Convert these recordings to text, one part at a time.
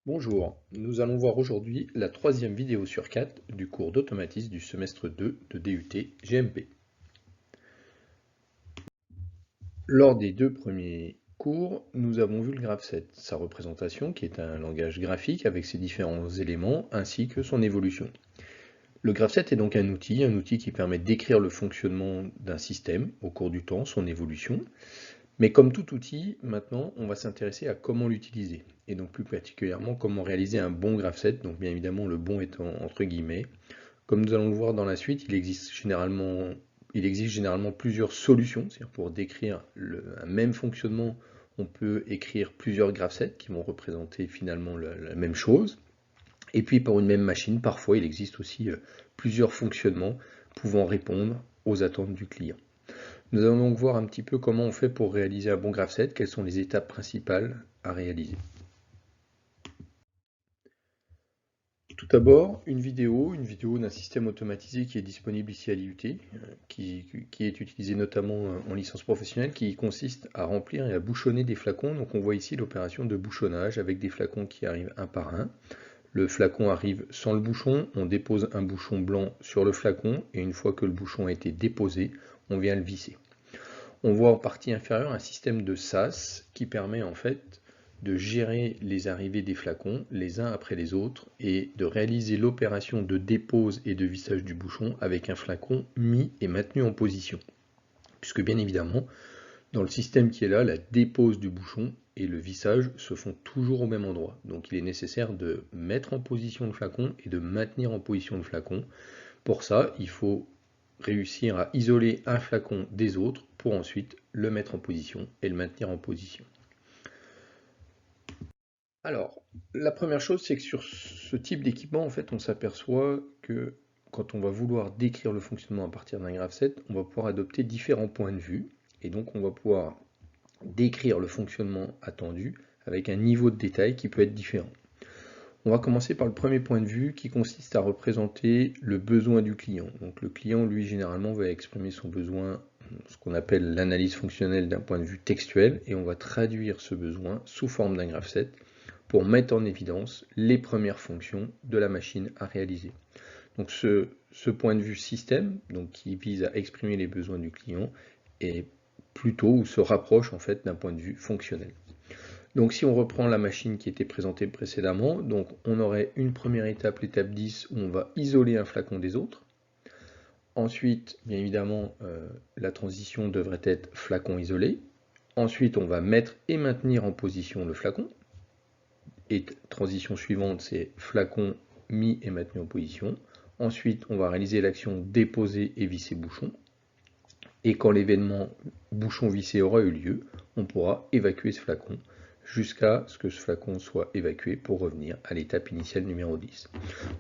Bonjour, nous allons voir aujourd'hui la troisième vidéo sur 4 du cours d'automatisme du semestre 2 de DUT GMP. Lors des deux premiers cours, nous avons vu le graph7, sa représentation qui est un langage graphique avec ses différents éléments ainsi que son évolution. Le graph7 est donc un outil qui permet d'écrire le fonctionnement d'un système au cours du temps, son évolution. Mais comme tout outil, maintenant, on va s'intéresser à comment l'utiliser, et donc plus particulièrement comment réaliser un bon graph7, donc bien évidemment le bon étant entre guillemets. Comme nous allons le voir dans la suite, il existe généralement plusieurs solutions, c'est-à-dire pour décrire un même fonctionnement, on peut écrire plusieurs graph7 qui vont représenter finalement la même chose. Et puis pour une même machine, parfois il existe aussi plusieurs fonctionnements pouvant répondre aux attentes du client. Nous allons donc voir un petit peu comment on fait pour réaliser un bon graph7, quelles sont les étapes principales à réaliser. Tout d'abord, une vidéo d'un système automatisé qui est disponible ici à l'IUT, qui est utilisé notamment en licence professionnelle, qui consiste à remplir et à bouchonner des flacons. Donc on voit ici l'opération de bouchonnage avec des flacons qui arrivent un par un. Le flacon arrive sans le bouchon, on dépose un bouchon blanc sur le flacon, et une fois que le bouchon a été déposé, on vient le visser. On voit en partie inférieure un système de sas qui permet en fait de gérer les arrivées des flacons les uns après les autres et de réaliser l'opération de dépose et de vissage du bouchon avec un flacon mis et maintenu en position. Puisque bien évidemment, dans le système qui est là, la dépose du bouchon et le vissage se font toujours au même endroit. Donc il est nécessaire de mettre en position le flacon et de maintenir en position le flacon. Pour ça, il faut réussir à isoler un flacon des autres pour ensuite le mettre en position et le maintenir en position. Alors, la première chose, c'est que sur ce type d'équipement, en fait, on s'aperçoit que quand on va vouloir décrire le fonctionnement à partir d'un graph7, on va pouvoir adopter différents points de vue, et donc on va pouvoir décrire le fonctionnement attendu avec un niveau de détail qui peut être différent. On va commencer par le premier point de vue qui consiste à représenter le besoin du client. Donc le client, lui, généralement, va exprimer son besoin, ce qu'on appelle l'analyse fonctionnelle d'un point de vue textuel, et on va traduire ce besoin sous forme d'un graph7 pour mettre en évidence les premières fonctions de la machine à réaliser. Donc ce point de vue système, donc qui vise à exprimer les besoins du client, est plutôt ou se rapproche en fait d'un point de vue fonctionnel. Donc si on reprend la machine qui était présentée précédemment, donc on aurait une première étape, l'étape 10, où on va isoler un flacon des autres. Ensuite, bien évidemment, la transition devrait être flacon isolé. Ensuite, on va mettre et maintenir en position le flacon. Et transition suivante, c'est flacon mis et maintenu en position. Ensuite, on va réaliser l'action déposer et visser bouchon. Et quand l'événement bouchon vissé aura eu lieu, on pourra évacuer ce flacon jusqu'à ce que ce flacon soit évacué pour revenir à l'étape initiale numéro 10.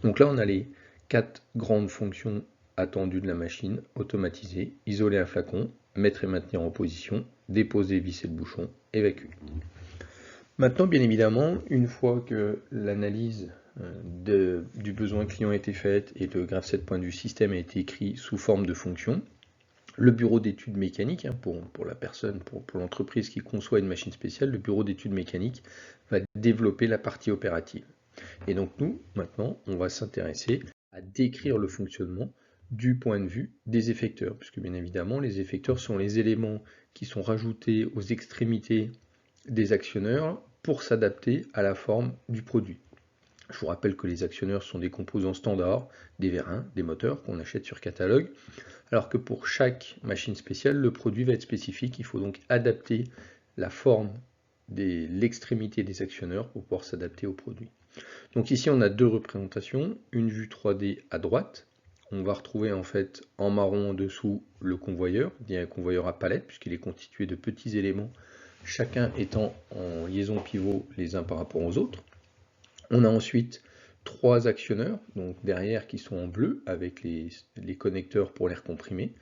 Donc là, on a les 4 grandes fonctions attendues de la machine automatisée: isoler un flacon, mettre et maintenir en position, déposer, visser le bouchon, évacuer. Maintenant, bien évidemment, une fois que l'analyse du besoin client a été faite et le graph7 point de vue système a été écrit sous forme de fonction, le bureau d'études mécaniques, pour la personne, pour l'entreprise qui conçoit une machine spéciale, le bureau d'études mécaniques va développer la partie opérative. Et donc nous, maintenant, on va s'intéresser à décrire le fonctionnement du point de vue des effecteurs, puisque bien évidemment, les effecteurs sont les éléments qui sont rajoutés aux extrémités des actionneurs pour s'adapter à la forme du produit. Je vous rappelle que les actionneurs sont des composants standards, des vérins, des moteurs qu'on achète sur catalogue, alors que pour chaque machine spéciale, le produit va être spécifique. Il faut donc adapter la forme de l'extrémité des actionneurs pour pouvoir s'adapter au produit. Donc ici, on a deux représentations, une vue 3D à droite. On va retrouver en fait en marron en dessous le convoyeur, dit un convoyeur à palette, puisqu'il est constitué de petits éléments, chacun étant en liaison pivot les uns par rapport aux autres. On a ensuite trois actionneurs, donc derrière, qui sont en bleu, avec les connecteurs pour l'air comprimé.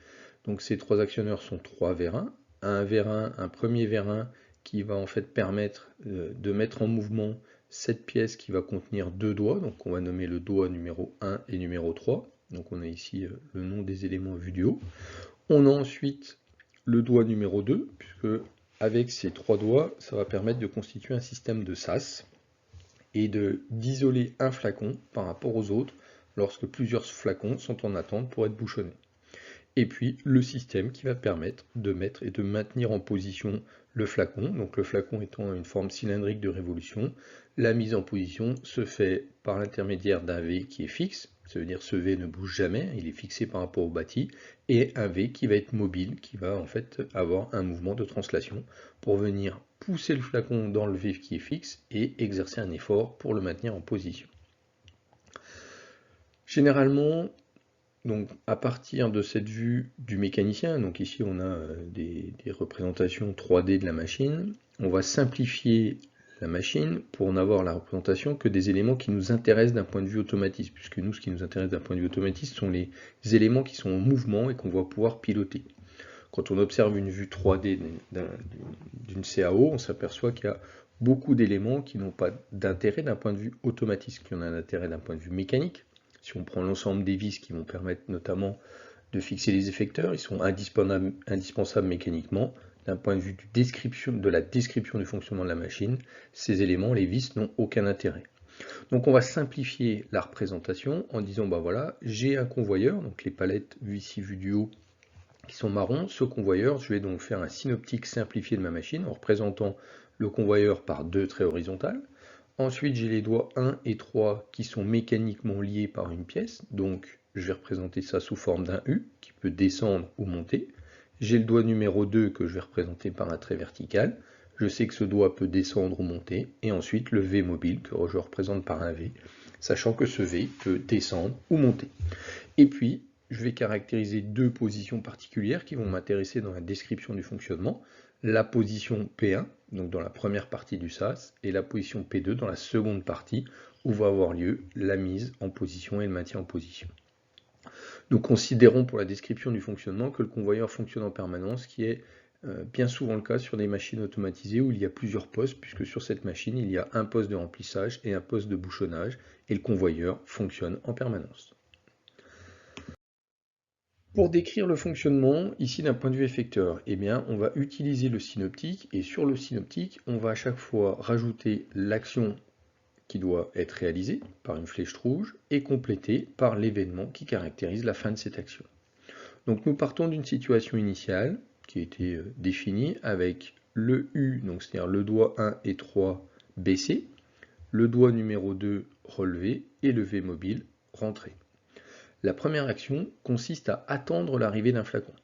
Donc ces trois actionneurs sont trois vérins. Un premier vérin qui va en fait permettre de mettre en mouvement cette pièce qui va contenir deux doigts, donc on va nommer le doigt numéro 1 et numéro 3. Donc on a ici le nom des éléments vus du haut. On a ensuite le doigt numéro 2, puisque avec ces trois doigts, ça va permettre de constituer un système de sas. est d'isoler un flacon par rapport aux autres lorsque plusieurs flacons sont en attente pour être bouchonnés. Et puis le système qui va permettre de mettre et de maintenir en position le flacon, donc le flacon étant une forme cylindrique de révolution. La mise en position se fait par l'intermédiaire d'un V qui est fixe, ça veut dire ce V ne bouge jamais, il est fixé par rapport au bâti, et un V qui va être mobile, qui va en fait avoir un mouvement de translation pour venir pousser le flacon dans le V qui est fixe et exercer un effort pour le maintenir en position. Généralement, donc à partir de cette vue du mécanicien, donc ici on a des représentations 3D de la machine, on va simplifier la machine pour n'avoir la représentation que des éléments qui nous intéressent d'un point de vue automatisme, puisque nous ce qui nous intéresse d'un point de vue automatisme sont les éléments qui sont en mouvement et qu'on va pouvoir piloter. Quand on observe une vue 3D d'une CAO, on s'aperçoit qu'il y a beaucoup d'éléments qui n'ont pas d'intérêt d'un point de vue automatisme, qui ont un intérêt d'un point de vue mécanique. Si on prend l'ensemble des vis qui vont permettre notamment de fixer les effecteurs, ils sont indispensables mécaniquement. D'un point de vue de la description du fonctionnement de la machine, ces éléments, les vis, n'ont aucun intérêt. Donc on va simplifier la représentation en disant, bah voilà, j'ai un convoyeur, donc les palettes ici vues du haut qui sont marrons. Ce convoyeur, je vais donc faire un synoptique simplifié de ma machine en représentant le convoyeur par deux traits horizontales. Ensuite, j'ai les doigts 1 et 3 qui sont mécaniquement liés par une pièce, donc je vais représenter ça sous forme d'un U qui peut descendre ou monter. J'ai le doigt numéro 2 que je vais représenter par un trait vertical. Je sais que ce doigt peut descendre ou monter. Et ensuite le V mobile que je représente par un V, sachant que ce V peut descendre ou monter. Et puis, je vais caractériser deux positions particulières qui vont m'intéresser dans la description du fonctionnement. La position P1, donc dans la première partie du SAS, et la position P2 dans la seconde partie, où va avoir lieu la mise en position et le maintien en position. Nous considérons pour la description du fonctionnement que le convoyeur fonctionne en permanence, ce qui est bien souvent le cas sur des machines automatisées où il y a plusieurs postes, puisque sur cette machine, il y a un poste de remplissage et un poste de bouchonnage, et le convoyeur fonctionne en permanence. Pour décrire le fonctionnement, ici d'un point de vue effecteur, eh bien, on va utiliser le synoptique, et sur le synoptique, on va à chaque fois rajouter l'action qui doit être réalisée par une flèche rouge et complétée par l'événement qui caractérise la fin de cette action. Donc nous partons d'une situation initiale qui a été définie avec le U, donc c'est-à-dire le doigt 1 et 3 baissé, le doigt numéro 2 relevé et le V mobile rentré. La première action consiste à attendre l'arrivée d'un flacon,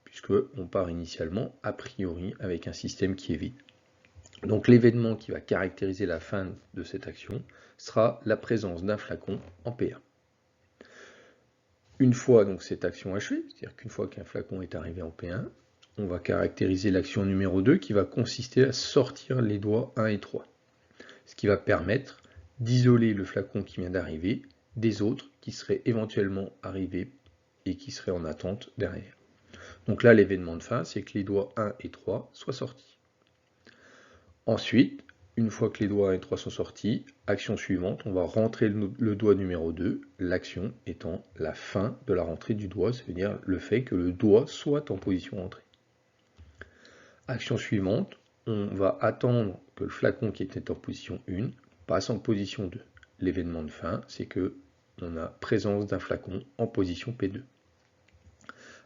puisqu'on part initialement a priori avec un système qui est vide. Donc l'événement qui va caractériser la fin de cette action sera la présence d'un flacon en P1. Une fois donc cette action achevée, c'est-à-dire qu'une fois qu'un flacon est arrivé en P1, on va caractériser l'action numéro 2 qui va consister à sortir les doigts 1 et 3, ce qui va permettre d'isoler le flacon qui vient d'arriver des autres qui seraient éventuellement arrivés et qui seraient en attente derrière. Donc là, l'événement de fin, c'est que les doigts 1 et 3 soient sortis. Ensuite, une fois que les doigts 1 et 3 sont sortis, action suivante, on va rentrer le doigt numéro 2, l'action étant la fin de la rentrée du doigt, ça veut dire le fait que le doigt soit en position rentrée. Action suivante, on va attendre que le flacon qui était en position 1 passe en position 2. L'événement de fin, c'est que on a présence d'un flacon en position P2.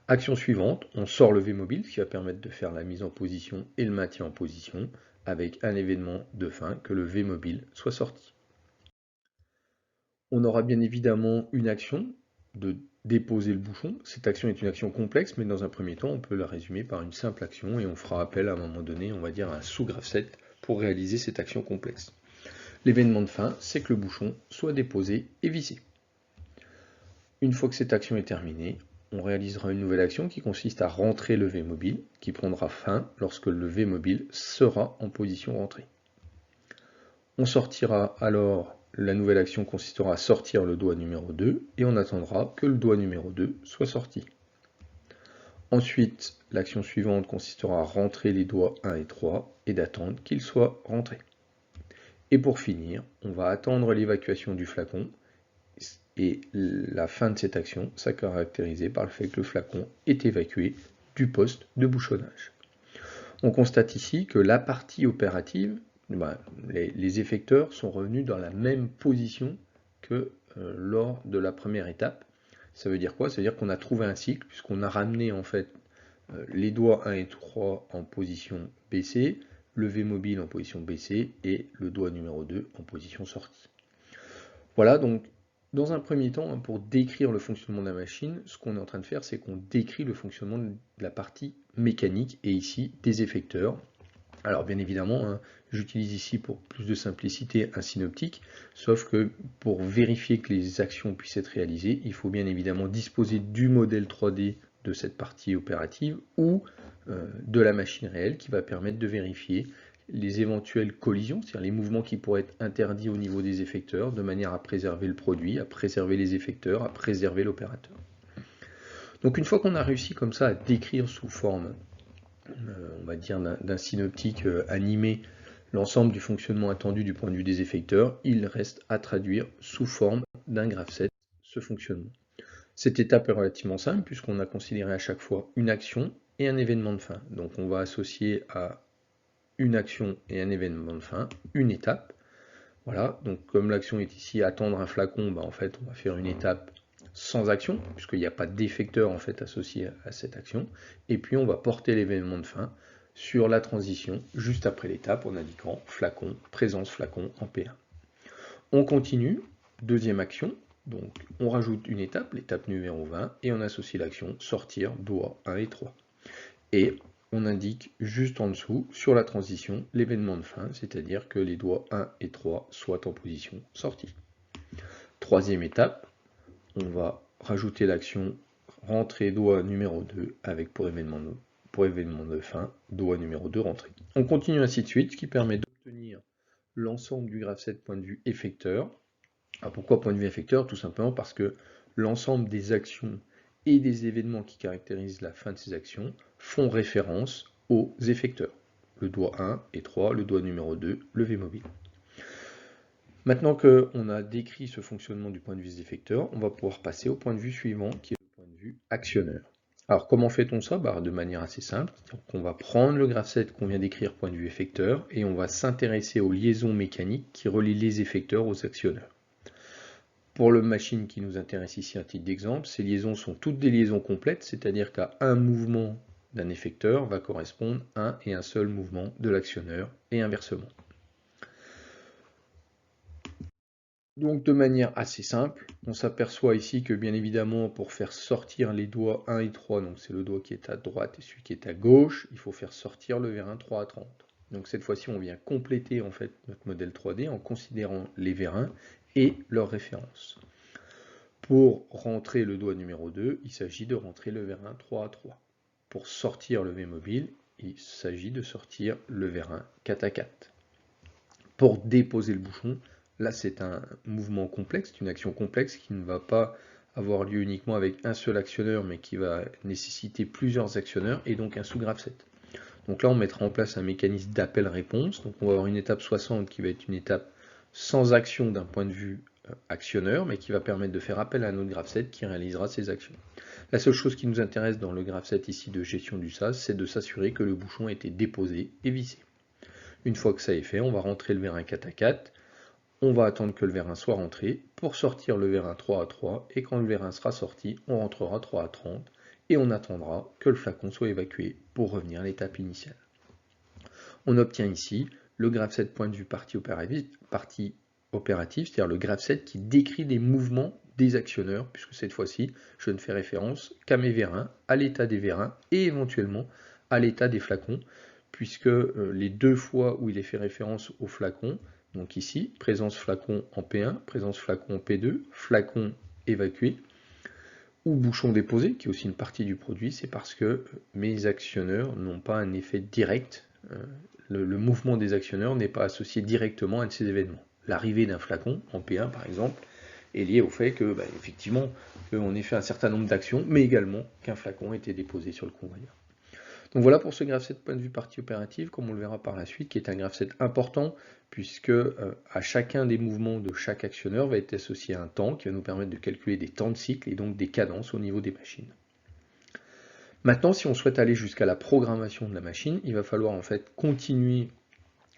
Action suivante, on sort le V mobile, ce qui va permettre de faire la mise en position et le maintien en position, avec un événement de fin, que le V mobile soit sorti. On aura bien évidemment une action de déposer le bouchon. Cette action est une action complexe, mais dans un premier temps, on peut la résumer par une simple action, et on fera appel à un moment donné, on va dire, à un sous-graph-set pour réaliser cette action complexe. L'événement de fin, c'est que le bouchon soit déposé et vissé. Une fois que cette action est terminée, on réalisera une nouvelle action qui consiste à rentrer le V mobile, qui prendra fin lorsque le V mobile sera en position rentrée. On sortira alors, la nouvelle action consistera à sortir le doigt numéro 2, et on attendra que le doigt numéro 2 soit sorti. Ensuite, l'action suivante consistera à rentrer les doigts 1 et 3, et d'attendre qu'ils soient rentrés. Et pour finir, on va attendre l'évacuation du flacon, et la fin de cette action sera caractérisée par le fait que le flacon est évacué du poste de bouchonnage. On constate ici que la partie opérative les effecteurs sont revenus dans la même position que lors de la première étape. Ça veut dire quoi? Ça veut dire qu'on a trouvé un cycle, puisqu'on a ramené en fait les doigts 1 et 3 en position baissée, le V mobile en position baissée et le doigt numéro 2 en position sortie. Voilà, donc dans un premier temps, pour décrire le fonctionnement de la machine, ce qu'on est en train de faire, c'est qu'on décrit le fonctionnement de la partie mécanique et ici des effecteurs. Alors bien évidemment, j'utilise ici pour plus de simplicité un synoptique, sauf que pour vérifier que les actions puissent être réalisées, il faut bien évidemment disposer du modèle 3D de cette partie opérative ou de la machine réelle qui va permettre de vérifier les éventuelles collisions, c'est-à-dire les mouvements qui pourraient être interdits au niveau des effecteurs, de manière à préserver le produit, à préserver les effecteurs, à préserver l'opérateur. Donc une fois qu'on a réussi comme ça à décrire sous forme on va dire d'un synoptique animé l'ensemble du fonctionnement attendu du point de vue des effecteurs, il reste à traduire sous forme d'un graph-set ce fonctionnement. Cette étape est relativement simple puisqu'on a considéré à chaque fois une action et un événement de fin. Donc on va associer à une action et un événement de fin une étape. Voilà, donc comme l'action est ici attendre un flacon, en fait on va faire une étape sans action, puisqu'il n'y a pas d'effecteur en fait associé à cette action, et puis on va porter l'événement de fin sur la transition juste après l'étape en indiquant flacon, présence flacon en P1. On continue, deuxième action, donc on rajoute une étape, l'étape numéro 20, et on associe l'action sortir doigt 1 et 3. Et on indique juste en dessous, sur la transition, l'événement de fin, c'est-à-dire que les doigts 1 et 3 soient en position sortie. Troisième étape, on va rajouter l'action rentrer doigt numéro 2 avec pour événement de fin, doigt numéro 2 rentrée. On continue ainsi de suite, ce qui permet d'obtenir l'ensemble du graph set point de vue effecteur. Alors pourquoi point de vue effecteur? Tout simplement parce que l'ensemble des actions et des événements qui caractérisent la fin de ces actions font référence aux effecteurs. Le doigt 1 et 3, le doigt numéro 2, le V mobile. Maintenant qu'on a décrit ce fonctionnement du point de vue des effecteurs, on va pouvoir passer au point de vue suivant, qui est le point de vue actionneur. Alors comment fait-on ça? De manière assez simple. Donc, on va prendre le graph set qu'on vient d'écrire point de vue effecteur, et on va s'intéresser aux liaisons mécaniques qui relient les effecteurs aux actionneurs. Pour la machine qui nous intéresse ici à titre d'exemple, ces liaisons sont toutes des liaisons complètes, c'est-à-dire qu'à un mouvement d'un effecteur va correspondre un et un seul mouvement de l'actionneur, et inversement. Donc de manière assez simple, on s'aperçoit ici que bien évidemment pour faire sortir les doigts 1 et 3, donc c'est le doigt qui est à droite et celui qui est à gauche, il faut faire sortir le vérin 3 à 30. Donc cette fois-ci on vient compléter en fait notre modèle 3D en considérant les vérins et leurs références. Pour rentrer le doigt numéro 2, il s'agit de rentrer le vérin 3 à 3. Pour sortir le V mobile, il s'agit de sortir le vérin 4 à 4. Pour déposer le bouchon, là, c'est un mouvement complexe, une action complexe qui ne va pas avoir lieu uniquement avec un seul actionneur, mais qui va nécessiter plusieurs actionneurs et donc un sous-graph set. Donc là, on mettra en place un mécanisme d'appel-réponse. Donc on va avoir une étape 60 qui va être une étape sans action d'un point de vue actionneur, mais qui va permettre de faire appel à un autre graph set qui réalisera ces actions. La seule chose qui nous intéresse dans le graph set ici de gestion du SAS, c'est de s'assurer que le bouchon a été déposé et vissé. Une fois que ça est fait, on va rentrer le vérin 4 à 4. On va attendre que le vérin soit rentré pour sortir le vérin 3 à 3 et quand le vérin sera sorti, on rentrera 3 à 30 et on attendra que le flacon soit évacué pour revenir à l'étape initiale. On obtient ici le graph set point de vue partie opérative, c'est-à-dire le graph set qui décrit les mouvements des actionneurs, puisque cette fois-ci, je ne fais référence qu'à mes vérins, à l'état des vérins et éventuellement à l'état des flacons, puisque les deux fois où il est fait référence au flacon, donc ici, présence flacon en P1, présence flacon en P2, flacon évacué, ou bouchon déposé, qui est aussi une partie du produit, c'est parce que mes actionneurs n'ont pas un effet direct, le mouvement des actionneurs n'est pas associé directement à un de ces événements. L'arrivée d'un flacon, en P1 par exemple, est liée au fait que, effectivement, qu'on ait fait un certain nombre d'actions, mais également qu'un flacon ait été déposé sur le convoyeur. Donc voilà pour ce graph set point de vue partie opérative, comme on le verra par la suite, qui est un graph set important, puisque à chacun des mouvements de chaque actionneur va être associé un temps qui va nous permettre de calculer des temps de cycle et donc des cadences au niveau des machines. Maintenant, si on souhaite aller jusqu'à la programmation de la machine, il va falloir en fait continuer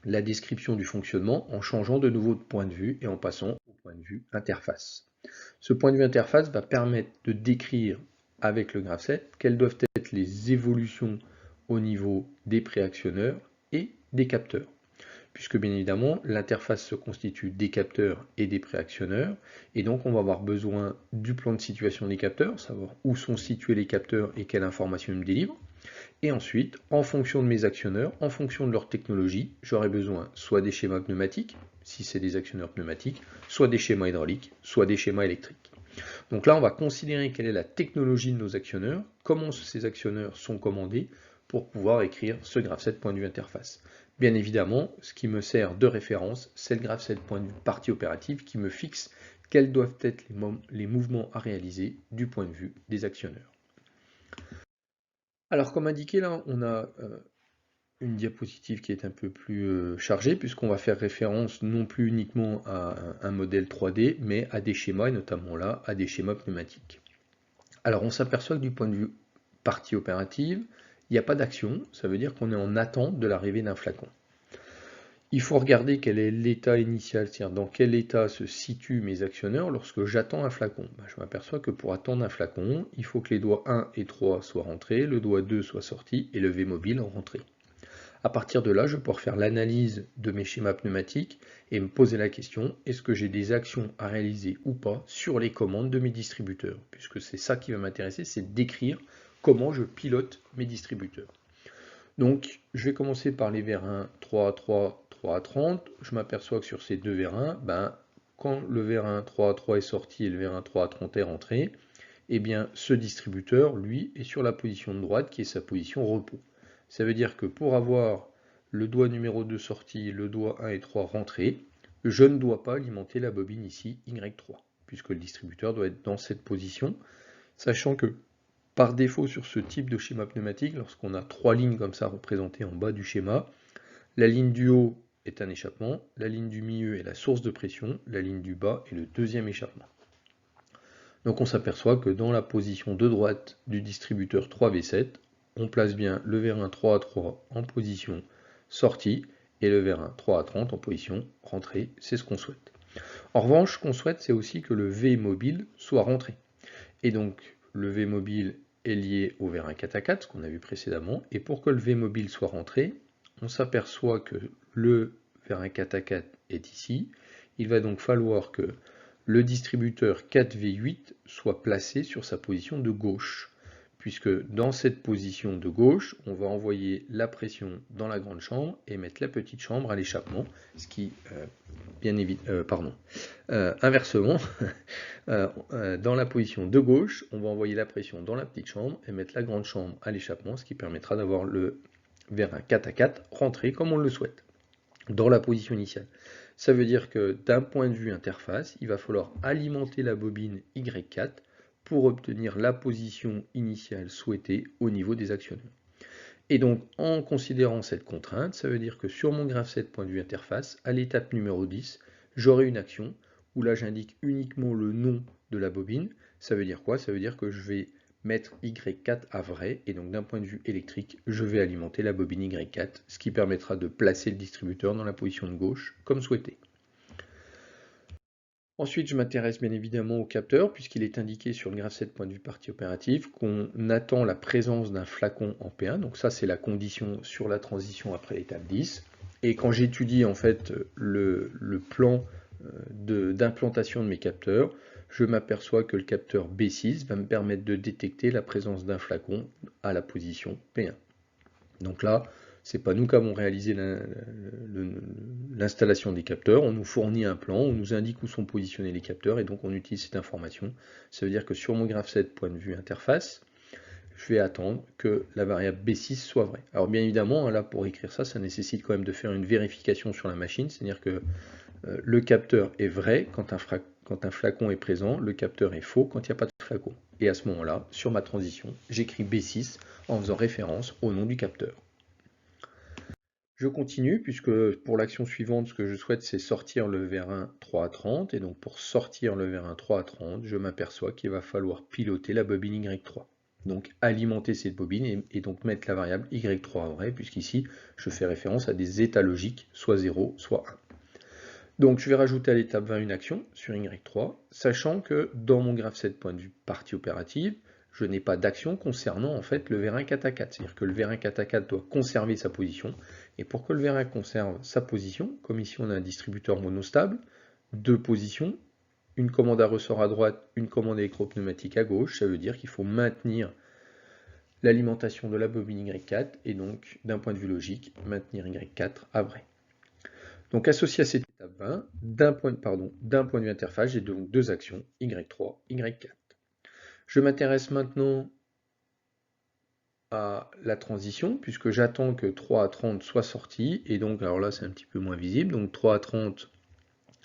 la description du fonctionnement en changeant de nouveau de point de vue et en passant au point de vue interface. Ce point de vue interface va permettre de décrire avec le graph7 quelles doivent être les évolutions au niveau des préactionneurs et des capteurs. Puisque bien évidemment, l'interface se constitue des capteurs et des préactionneurs, et donc on va avoir besoin du plan de situation des capteurs, savoir où sont situés les capteurs et quelle information ils me délivrent. Et ensuite, en fonction de mes actionneurs, en fonction de leur technologie, j'aurai besoin soit des schémas pneumatiques, si c'est des actionneurs pneumatiques, soit des schémas hydrauliques, soit des schémas électriques. Donc là, on va considérer quelle est la technologie de nos actionneurs, comment ces actionneurs sont commandés pour pouvoir écrire ce graph7 point de vue interface. Bien évidemment, ce qui me sert de référence, c'est le graph7 point de vue partie opérative qui me fixe quels doivent être les mouvements à réaliser du point de vue des actionneurs. Alors comme indiqué là, on a une diapositive qui est un peu plus chargée puisqu'on va faire référence non plus uniquement à un modèle 3D mais à des schémas et notamment là à des schémas pneumatiques. Alors on s'aperçoit que du point de vue partie opérative, il n'y a pas d'action, ça veut dire qu'on est en attente de l'arrivée d'un flacon. Il faut regarder quel est l'état initial, c'est-à-dire dans quel état se situent mes actionneurs lorsque j'attends un flacon. Je m'aperçois que pour attendre un flacon, il faut que les doigts 1 et 3 soient rentrés, le doigt 2 soit sorti et le V-mobile en rentrée. À partir de là, je vais pouvoir faire l'analyse de mes schémas pneumatiques et me poser la question, est-ce que j'ai des actions à réaliser ou pas sur les commandes de mes distributeurs? Puisque c'est ça qui va m'intéresser, c'est d'écrire comment je pilote mes distributeurs. Donc, je vais commencer par les V1 3 à 3, 3 à 30. Je m'aperçois que sur ces deux V1, quand le V1 3 à 3 est sorti et le V1 3 à 30 est rentré, eh bien, ce distributeur, lui, est sur la position de droite qui est sa position repos. Ça veut dire que pour avoir le doigt numéro 2 sorti, le doigt 1 et 3 rentrés, je ne dois pas alimenter la bobine ici Y3, puisque le distributeur doit être dans cette position, sachant que par défaut sur ce type de schéma pneumatique, lorsqu'on a trois lignes comme ça représentées en bas du schéma, la ligne du haut est un échappement, la ligne du milieu est la source de pression, la ligne du bas est le deuxième échappement. Donc on s'aperçoit que dans la position de droite du distributeur 3V7, on place bien le V1 3 à 3 en position sortie et le V1 3 à 30 en position rentrée, c'est ce qu'on souhaite. En revanche, ce qu'on souhaite, c'est aussi que le V mobile soit rentré. Et donc le V mobile est lié au V1 4 à 4, ce qu'on a vu précédemment, et pour que le V mobile soit rentré, on s'aperçoit que le V1 4 à 4 est ici. Il va donc falloir que le distributeur 4V8 soit placé sur sa position de gauche, puisque dans cette position de gauche, on va envoyer la pression dans la grande chambre et mettre la petite chambre à l'échappement, ce qui, inversement, dans la position de gauche, on va envoyer la pression dans la petite chambre et mettre la grande chambre à l'échappement, ce qui permettra d'avoir le vers un 4 à 4 rentré comme on le souhaite, dans la position initiale. Ça veut dire que d'un point de vue interface, il va falloir alimenter la bobine Y4 pour obtenir la position initiale souhaitée au niveau des actionneurs. Et donc, en considérant cette contrainte, ça veut dire que sur mon graph7 point de vue interface, à l'étape numéro 10, j'aurai une action où là j'indique uniquement le nom de la bobine. Ça veut dire quoi? Ça veut dire que je vais mettre Y4 à vrai, et donc d'un point de vue électrique, je vais alimenter la bobine Y4, ce qui permettra de placer le distributeur dans la position de gauche, comme souhaité. Ensuite, je m'intéresse bien évidemment au capteur, puisqu'il est indiqué sur le graph7 point de vue partie opérative qu'on attend la présence d'un flacon en P1, donc ça c'est la condition sur la transition après l'étape 10. Et quand j'étudie en fait le plan d'implantation de mes capteurs, je m'aperçois que le capteur B6 va me permettre de détecter la présence d'un flacon à la position P1. Donc là, c'est pas nous qui avons réalisé l'installation des capteurs, on nous fournit un plan, on nous indique où sont positionnés les capteurs et donc on utilise cette information. Ça veut dire que sur mon graph7 point de vue interface, je vais attendre que la variable B6 soit vraie. Alors bien évidemment, là pour écrire ça, ça nécessite quand même de faire une vérification sur la machine, c'est-à-dire que le capteur est vrai quand un flacon est présent, le capteur est faux quand il n'y a pas de flacon. Et à ce moment-là, sur ma transition, j'écris B6 en faisant référence au nom du capteur. Je continue, puisque pour l'action suivante, ce que je souhaite, c'est sortir le V1 3 à 30. Et donc pour sortir le V1 3 à 30, je m'aperçois qu'il va falloir piloter la bobine Y3. donc alimenter cette bobine et donc mettre la variable y3 vrai, puisqu'ici je fais référence à des états logiques, soit 0, soit 1. Donc je vais rajouter à l'étape 20 une action sur y3, sachant que dans mon graphe 7 point de vue partie opérative, je n'ai pas d'action concernant en fait le V1 4 à 4. C'est-à-dire que le V1 4 à 4 doit conserver sa position. Et pour que le V1 conserve sa position, comme ici on a un distributeur monostable, deux positions, une commande à ressort à droite, une commande électropneumatique à gauche, ça veut dire qu'il faut maintenir l'alimentation de la bobine Y4 et donc d'un point de vue logique, maintenir Y4 à vrai. Donc associé à cette étape 20, d'un point de vue interface, j'ai donc deux actions, Y3, Y4. Je m'intéresse maintenant à la transition, puisque j'attends que 3 à 30 soit sorti, et donc alors là c'est un petit peu moins visible, donc 3 à 30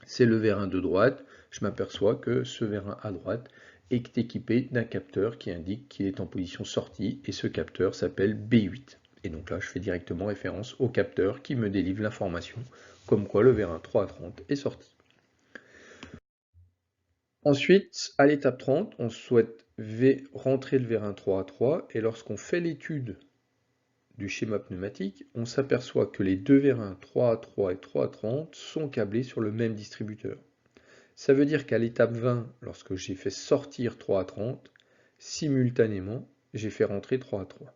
c'est le vérin de droite, je m'aperçois que ce vérin à droite est équipé d'un capteur qui indique qu'il est en position sortie, et ce capteur s'appelle B8. Et donc là je fais directement référence au capteur qui me délivre l'information comme quoi le vérin 3 à 30 est sorti. Ensuite, à l'étape 30, on souhaite rentrer le vérin 3 à 3, et lorsqu'on fait l'étude du schéma pneumatique, on s'aperçoit que les deux vérins 3 à 3 et 3 à 30 sont câblés sur le même distributeur. Ça veut dire qu'à l'étape 20, lorsque j'ai fait sortir 3 à 30, simultanément, j'ai fait rentrer 3 à 3.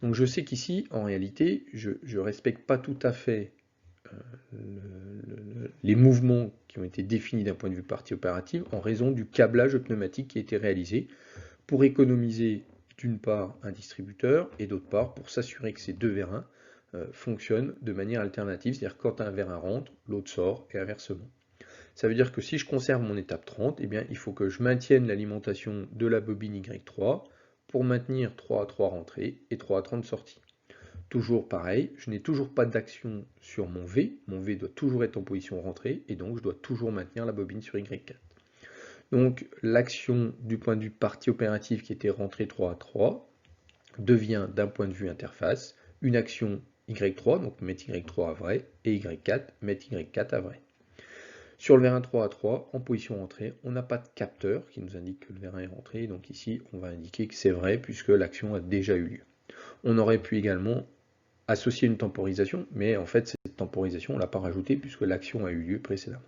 Donc je sais qu'ici, en réalité, je ne respecte pas tout à fait les mouvements qui ont été définis d'un point de vue partie opérative en raison du câblage pneumatique qui a été réalisé pour économiser d'une part un distributeur et d'autre part pour s'assurer que ces deux vérins fonctionnent de manière alternative, c'est-à-dire quand un vérin rentre, l'autre sort et inversement. Ça veut dire que si je conserve mon étape 30, eh bien, il faut que je maintienne l'alimentation de la bobine Y3 pour maintenir 3 à 3 rentrées et 3 à 30 sorties. Toujours pareil, je n'ai toujours pas d'action sur mon V doit toujours être en position rentrée, et donc je dois toujours maintenir la bobine sur Y4. Donc l'action du point de vue partie opérative qui était rentrée 3 à 3 devient d'un point de vue interface une action Y3, donc mettre Y3 à vrai, et Y4, mettre Y4 à vrai. Sur le vérin 3 à 3, en position rentrée, on n'a pas de capteur qui nous indique que le vérin est rentré, donc ici on va indiquer que c'est vrai puisque l'action a déjà eu lieu. On aurait pu également associer une temporisation, mais en fait cette temporisation on ne l'a pas rajoutée puisque l'action a eu lieu précédemment.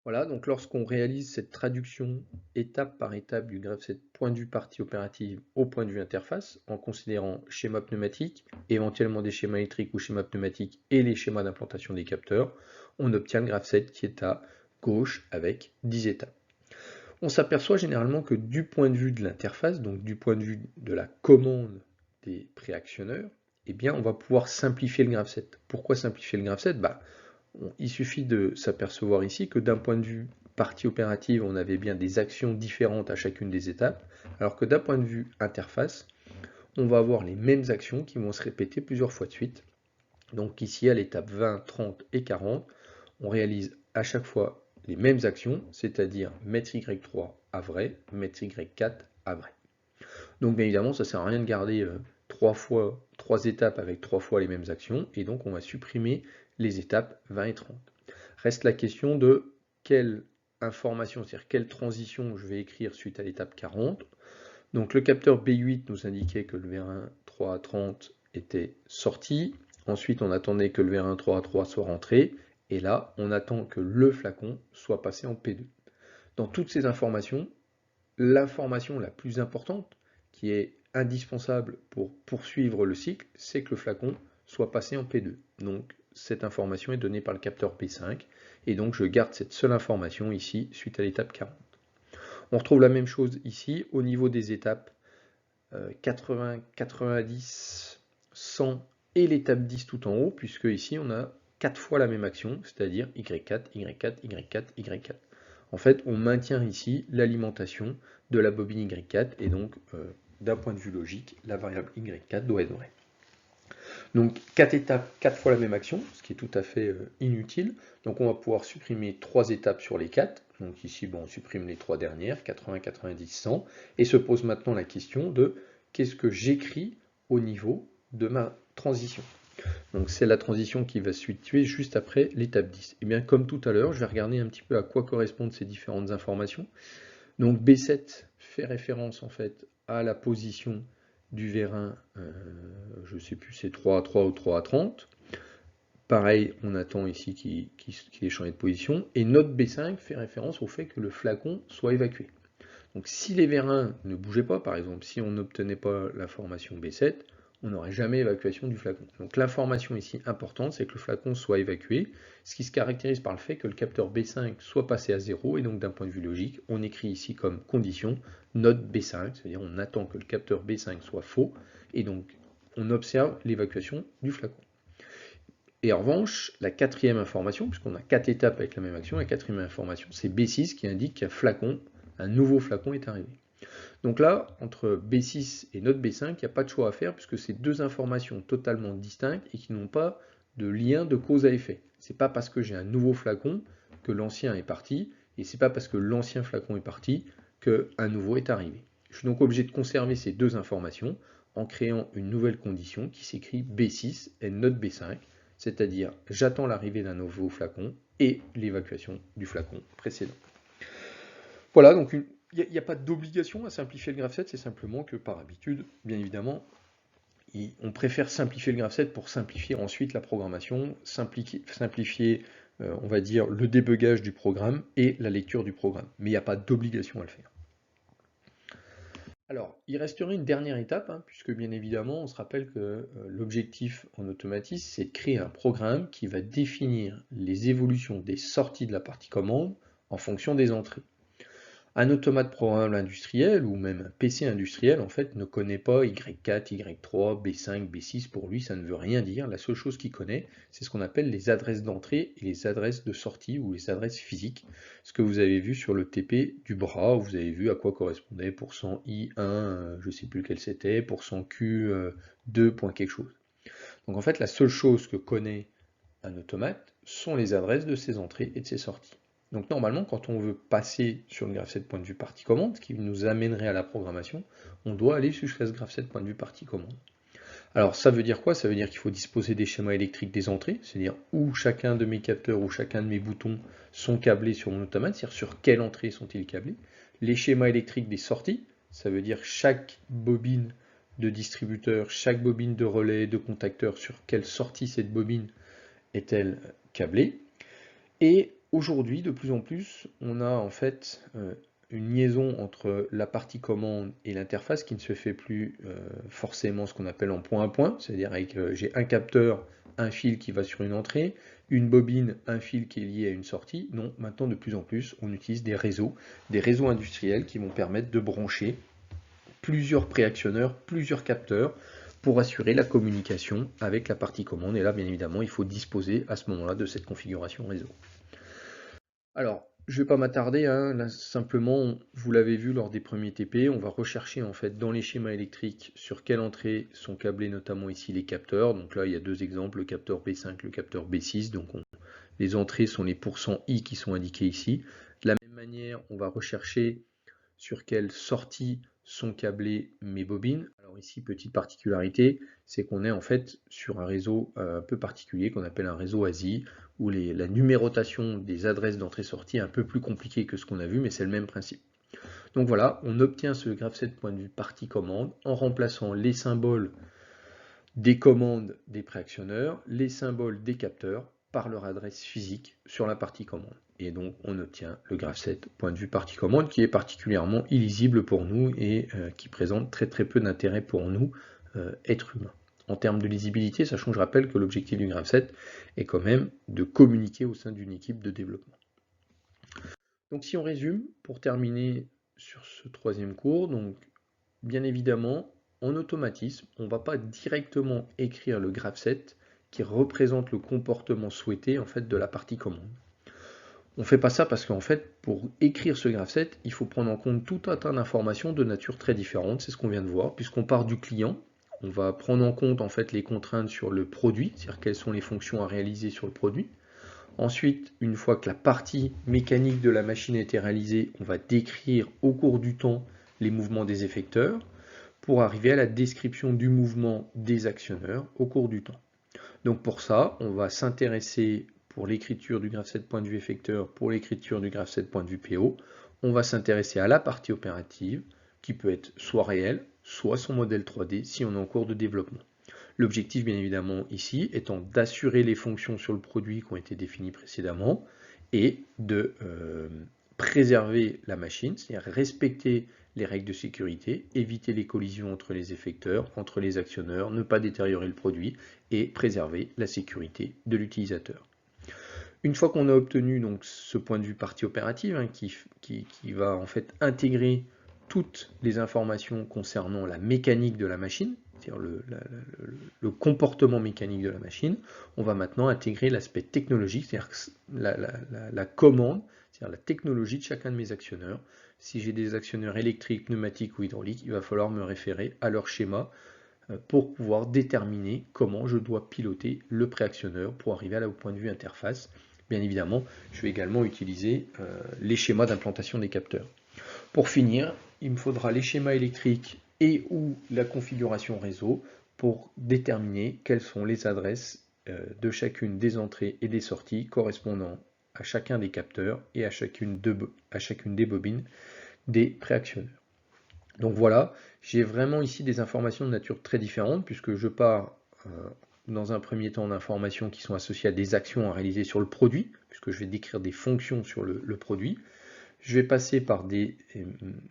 Voilà, donc lorsqu'on réalise cette traduction étape par étape du graphe 7 point de vue partie opérative au point de vue interface, en considérant schéma pneumatique, éventuellement des schémas électriques ou schémas pneumatiques et les schémas d'implantation des capteurs, on obtient le graphe 7 qui est à gauche avec 10 étapes. On s'aperçoit généralement que du point de vue de l'interface, donc du point de vue de la commande des préactionneurs, eh bien on va pouvoir simplifier le graphe 7. Pourquoi simplifier le graphe 7 ? Il suffit de s'apercevoir ici que d'un point de vue partie opérative, on avait bien des actions différentes à chacune des étapes, alors que d'un point de vue interface, on va avoir les mêmes actions qui vont se répéter plusieurs fois de suite. Donc ici, à l'étape 20, 30 et 40, on réalise à chaque fois les mêmes actions, c'est-à-dire mettre Y3 à vrai, mettre Y4 à vrai. Donc bien évidemment, ça ne sert à rien de garder trois étapes avec 3 fois les mêmes actions, et donc on va supprimer les étapes 20 et 30. Reste la question de quelle information, c'est-à-dire quelle transition je vais écrire suite à l'étape 40. Donc le capteur B8 nous indiquait que le vérin 3 à 30 était sorti. Ensuite, on attendait que le vérin 3 à 3 soit rentré. Et là, on attend que le flacon soit passé en P2. Dans toutes ces informations, l'information la plus importante, qui est indispensable pour poursuivre le cycle, c'est que le flacon soit passé en P2. Donc cette information est donnée par le capteur P5, et donc je garde cette seule information ici, suite à l'étape 40. On retrouve la même chose ici, au niveau des étapes 80, 90, 100 et l'étape 10 tout en haut, puisque ici on a 4 fois la même action, c'est-à-dire Y4, Y4, Y4, Y4. En fait, on maintient ici l'alimentation de la bobine Y4, et donc, d'un point de vue logique, la variable Y4 doit être vraie. Donc, 4 étapes, 4 fois la même action, ce qui est tout à fait inutile. Donc, on va pouvoir supprimer 3 étapes sur les 4. Donc ici, on supprime les 3 dernières, 80, 90, 100, et se pose maintenant la question de qu'est-ce que j'écris au niveau de ma transition. Donc c'est la transition qui va se situer juste après l'étape 10. Et bien comme tout à l'heure, je vais regarder un petit peu à quoi correspondent ces différentes informations. Donc B7 fait référence en fait à la position du vérin, je ne sais plus, c'est 3 à 3 ou 3 à 30. Pareil, on attend ici qu'il ait changé de position. Et note B5 fait référence au fait que le flacon soit évacué. Donc si les vérins ne bougeaient pas, par exemple, si on n'obtenait pas l'information B7, on n'aurait jamais évacuation du flacon. Donc l'information ici importante, c'est que le flacon soit évacué, ce qui se caractérise par le fait que le capteur B5 soit passé à 0, et donc d'un point de vue logique, on écrit ici comme condition note B5, c'est-à-dire on attend que le capteur B5 soit faux, et donc on observe l'évacuation du flacon. Et en revanche, la quatrième information, puisqu'on a 4 étapes avec la même action, la quatrième information, c'est B6 qui indique qu'un flacon, un nouveau flacon est arrivé. Donc là, entre B6 et note B5, il n'y a pas de choix à faire, puisque c'est deux informations totalement distinctes et qui n'ont pas de lien de cause à effet. C'est pas parce que j'ai un nouveau flacon que l'ancien est parti, et c'est pas parce que l'ancien flacon est parti qu'un nouveau est arrivé. Je suis donc obligé de conserver ces deux informations en créant une nouvelle condition qui s'écrit B6 et note B5, c'est-à-dire j'attends l'arrivée d'un nouveau flacon et l'évacuation du flacon précédent. Voilà, donc il n'y a pas d'obligation à simplifier le graph 7, c'est simplement que par habitude, bien évidemment, on préfère simplifier le graph 7 pour simplifier ensuite la programmation, simplifier, on va dire, le débugage du programme et la lecture du programme. Mais il n'y a pas d'obligation à le faire. Alors, il resterait une dernière étape, puisque bien évidemment, on se rappelle que l'objectif en automatisme, c'est de créer un programme qui va définir les évolutions des sorties de la partie commande en fonction des entrées. Un automate programmable industriel, ou même un PC industriel, en fait, ne connaît pas Y4, Y3, B5, B6, pour lui, ça ne veut rien dire. La seule chose qu'il connaît, c'est ce qu'on appelle les adresses d'entrée et les adresses de sortie, ou les adresses physiques. Ce que vous avez vu sur le TP du bras, où vous avez vu à quoi correspondait %I1, je ne sais plus lequel c'était, %Q2, point quelque chose. Donc en fait, la seule chose que connaît un automate sont les adresses de ses entrées et de ses sorties. Donc normalement, quand on veut passer sur le graph 7 point de vue partie commande, ce qui nous amènerait à la programmation, on doit aller jusqu'à ce graph 7 point de vue partie commande. Alors ça veut dire quoi? Ça veut dire qu'il faut disposer des schémas électriques des entrées, c'est-à-dire où chacun de mes capteurs ou chacun de mes boutons sont câblés sur mon automate, c'est-à-dire sur quelle entrée sont-ils câblés. Les schémas électriques des sorties, ça veut dire chaque bobine de distributeur, chaque bobine de relais, de contacteur, sur quelle sortie cette bobine est-elle câblée. Et aujourd'hui, de plus en plus, on a en fait une liaison entre la partie commande et l'interface qui ne se fait plus forcément ce qu'on appelle en point à point, c'est-à-dire avec j'ai un capteur, un fil qui va sur une entrée, une bobine, un fil qui est lié à une sortie. Non, maintenant de plus en plus, on utilise des réseaux industriels qui vont permettre de brancher plusieurs préactionneurs, plusieurs capteurs, pour assurer la communication avec la partie commande. Et là, bien évidemment, il faut disposer à ce moment-là de cette configuration réseau. Alors, je ne vais pas m'attarder, là, simplement, vous l'avez vu lors des premiers TP, on va rechercher en fait dans les schémas électriques sur quelle entrée sont câblés notamment ici les capteurs. Donc là, il y a deux exemples, le capteur B5, le capteur B6. Donc les entrées sont les %I qui sont indiqués ici. De la même manière, on va rechercher sur quelle sortie sont câblées mes bobines. Alors ici, petite particularité, c'est qu'on est en fait sur un réseau un peu particulier qu'on appelle un réseau ASI, où la numérotation des adresses d'entrée-sortie est un peu plus compliquée que ce qu'on a vu, mais c'est le même principe. Donc voilà, on obtient ce graph 7 point de vue partie commande en remplaçant les symboles des commandes des préactionneurs, les symboles des capteurs par leur adresse physique sur la partie commande. Et donc on obtient le graph 7 point de vue partie commande qui est particulièrement illisible pour nous et qui présente très peu d'intérêt pour nous, êtres humains. En termes de lisibilité, sachant que je rappelle que l'objectif du graph 7 est quand même de communiquer au sein d'une équipe de développement. Donc si on résume, pour terminer sur ce troisième cours, donc bien évidemment, en automatisme, on ne va pas directement écrire le graph 7 qui représente le comportement souhaité en fait de la partie commande. On ne fait pas ça parce qu'en fait, pour écrire ce graph 7, il faut prendre en compte tout un tas d'informations de nature très différente, c'est ce qu'on vient de voir, puisqu'on part du client, on va prendre en compte en fait les contraintes sur le produit, c'est-à-dire quelles sont les fonctions à réaliser sur le produit. Ensuite, une fois que la partie mécanique de la machine a été réalisée, on va décrire au cours du temps les mouvements des effecteurs pour arriver à la description du mouvement des actionneurs au cours du temps. Donc pour ça, on va s'intéresser pour l'écriture du graph 7 point de vue effecteur, pour l'écriture du graph 7 point de vue PO, on va s'intéresser à la partie opérative qui peut être soit réel, soit son modèle 3D si on est en cours de développement. L'objectif, bien évidemment, ici, étant d'assurer les fonctions sur le produit qui ont été définies précédemment et de préserver la machine, c'est-à-dire respecter les règles de sécurité, éviter les collisions entre les effecteurs, entre les actionneurs, ne pas détériorer le produit et préserver la sécurité de l'utilisateur. Une fois qu'on a obtenu donc ce point de vue partie opérative, hein, qui va en fait intégrer toutes les informations concernant la mécanique de la machine, c'est-à-dire le comportement mécanique de la machine, on va maintenant intégrer l'aspect technologique, c'est-à-dire la commande, c'est-à-dire la technologie de chacun de mes actionneurs. Si j'ai des actionneurs électriques, pneumatiques ou hydrauliques, il va falloir me référer à leur schéma pour pouvoir déterminer comment je dois piloter le préactionneur pour arriver au point de vue interface. Bien évidemment, je vais également utiliser les schémas d'implantation des capteurs. Pour finir, il me faudra les schémas électriques et ou la configuration réseau pour déterminer quelles sont les adresses de chacune des entrées et des sorties correspondant à chacun des capteurs et à chacune des bobines des préactionneurs. Donc voilà, j'ai vraiment ici des informations de nature très différente puisque je pars dans un premier temps d'informations qui sont associées à des actions à réaliser sur le produit, puisque je vais décrire des fonctions sur le produit. Je vais passer par des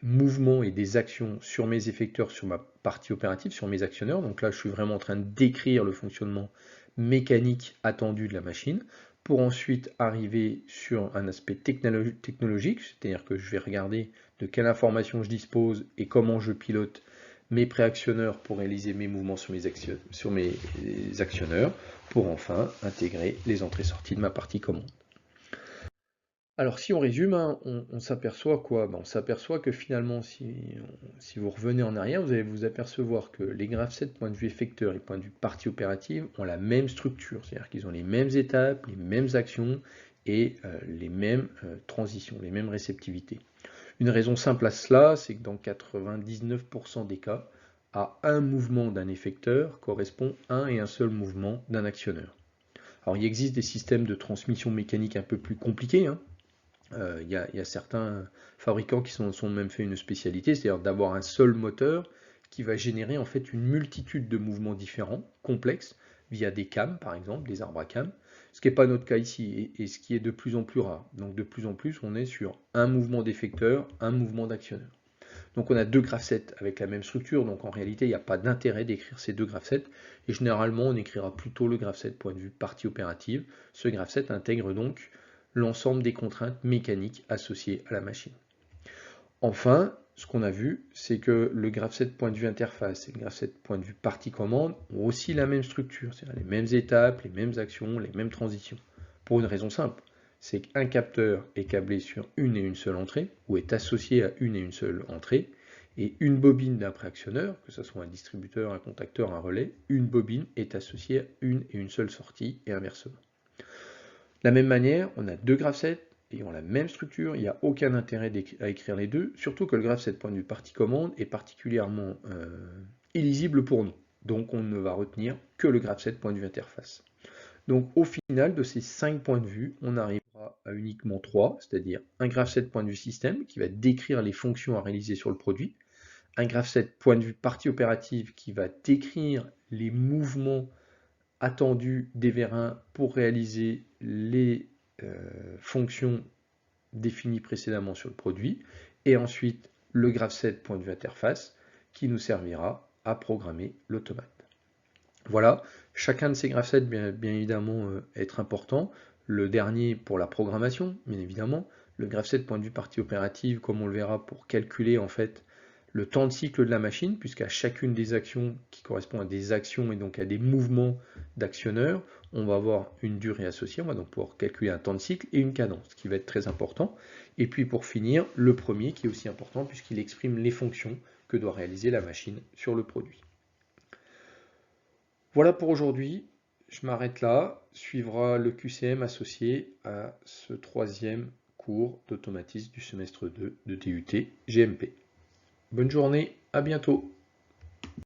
mouvements et des actions sur mes effecteurs, sur ma partie opérative, sur mes actionneurs. Donc là, je suis vraiment en train de décrire le fonctionnement mécanique attendu de la machine, pour ensuite arriver sur un aspect technologique, c'est-à-dire que je vais regarder de quelle information je dispose et comment je pilote mes préactionneurs pour réaliser mes mouvements sur mes actionneurs, pour enfin intégrer les entrées-sorties de ma partie commande. Alors si on résume, hein, on s'aperçoit quoi? On s'aperçoit que finalement, si vous revenez en arrière, vous allez vous apercevoir que les graphes point de vue effecteur et point de vue partie opérative ont la même structure, c'est-à-dire qu'ils ont les mêmes étapes, les mêmes actions et les mêmes transitions, les mêmes réceptivités. Une raison simple à cela, c'est que dans 99% des cas, à un mouvement d'un effecteur correspond un et un seul mouvement d'un actionneur. Alors il existe des systèmes de transmission mécanique un peu plus compliqués, hein. Il y a certains fabricants qui sont même fait une spécialité, c'est-à-dire d'avoir un seul moteur qui va générer en fait une multitude de mouvements différents, complexes, via des cams par exemple, des arbres à cams, ce qui n'est pas notre cas ici, et ce qui est de plus en plus rare. Donc de plus en plus, on est sur un mouvement d'effecteur, un mouvement d'actionneur. Donc on a deux graph-sets avec la même structure, donc en réalité il n'y a pas d'intérêt d'écrire ces deux graph-sets, et généralement on écrira plutôt le graph-set point de vue partie opérative. Ce graph-set intègre donc l'ensemble des contraintes mécaniques associées à la machine. Enfin, ce qu'on a vu, c'est que le graph-set point de vue interface et le graph-set point de vue partie commande ont aussi la même structure, c'est-à-dire les mêmes étapes, les mêmes actions, les mêmes transitions. Pour une raison simple, c'est qu'un capteur est câblé sur une et une seule entrée, ou est associé à une et une seule entrée, et une bobine d'un préactionneur, que ce soit un distributeur, un contacteur, un relais, une bobine est associée à une et une seule sortie, et inversement. De la même manière, on a deux graph-sets ayant la même structure, il n'y a aucun intérêt à écrire les deux, surtout que le graph-set point de vue partie commande est particulièrement illisible pour nous. Donc on ne va retenir que le graph-set point de vue interface. Donc au final de ces 5 points de vue, on arrivera à uniquement 3, c'est-à-dire un graph-set point de vue système qui va décrire les fonctions à réaliser sur le produit, un graph-set point de vue partie opérative qui va décrire les mouvements attendu des vérins pour réaliser les fonctions définies précédemment sur le produit, et ensuite le graph-set point de vue interface qui nous servira à programmer l'automate. Voilà, chacun de ces graph-sets bien évidemment être important. Le dernier pour la programmation, bien évidemment. Le graph-set point de vue partie opérative, comme on le verra, pour calculer en fait le temps de cycle de la machine, puisqu'à chacune des actions qui correspond à des actions et donc à des mouvements d'actionneurs, on va avoir une durée associée, on va donc pouvoir calculer un temps de cycle et une cadence, ce qui va être très important. Et puis pour finir, le premier qui est aussi important puisqu'il exprime les fonctions que doit réaliser la machine sur le produit. Voilà pour aujourd'hui, je m'arrête là, suivra le QCM associé à ce troisième cours d'automatisme du semestre 2 de DUT GMP. Bonne journée, à bientôt.